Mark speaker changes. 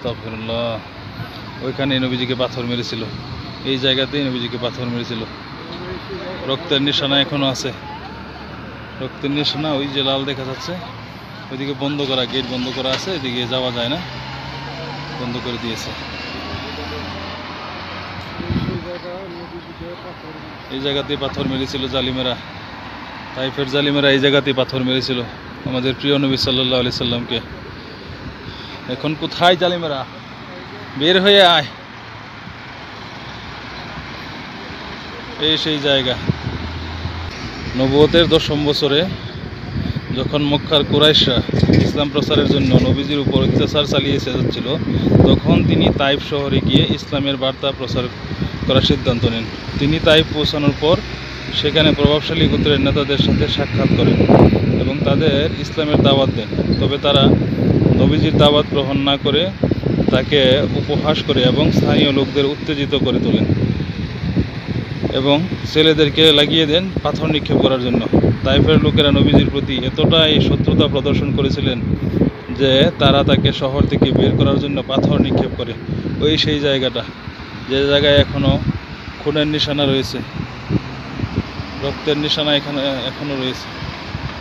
Speaker 1: আস্তাগফিরুল্লাহ। ওইখানে নবীজিকে পাথর মেরেছিল, এই জায়গাতেই নবীজিকে পাথর মেরেছিল। রক্তের নিশানা এখনো আছে, রক্তের নিশানা। ওই যে লাল দেখা যাচ্ছে, ওইদিকে বন্ধ করা, গেট বন্ধ করা আছে, এদিকে যাওয়া যায় না, বন্ধ করে দিয়েছে। এই জায়গাতেই পাথর মেরেছিল জালিমেরা, তাইফের জালিমেরা এই জায়গাতেই পাথর মেরেছিল আমাদের প্রিয় নবী সাল্লাল্লাহু আলাইহি সাল্লামকে। এখন কোথায় জালিমেরা? বের হয়ে আয়। এই সেই জায়গা। নবুয়তের 10ম বছরে যখন মক্কার কুরাইশরা ইসলাম প্রচারের জন্য নবীজির উপর অত্যাচার চালিয়ে যাচ্ছিল, তখন তিনি তাইফ শহরে গিয়ে ইসলামের বার্তা প্রচার করার সিদ্ধান্ত নেন। তিনি তাইফ পৌঁছানোর পর সেখানে প্রভাবশালী গোত্রের নেতাদের সাথে সাক্ষাৎ করেন এবং তাদের ইসলামের দাওয়াত দেন। তবে তারা নবীজির দাওয়াত গ্রহণ না করে তাকে উপহাস করে এবং স্থানীয় লোকদের উত্তেজিত করে তোলেন এবং ছেলেদেরকে লাগিয়ে দেন পাথর নিক্ষেপ করার জন্য। তাইফের লোকেরা নবীজির প্রতি এতটাই শত্রুতা প্রদর্শন করেছিলেন যে তারা তাকে শহর থেকে বের করার জন্য পাথর নিক্ষেপ করে। ওই সেই জায়গাটা, যে জায়গায় এখনও খুনের নিশানা রয়েছে, রক্তের নিশানা এখানে এখনও রয়েছে।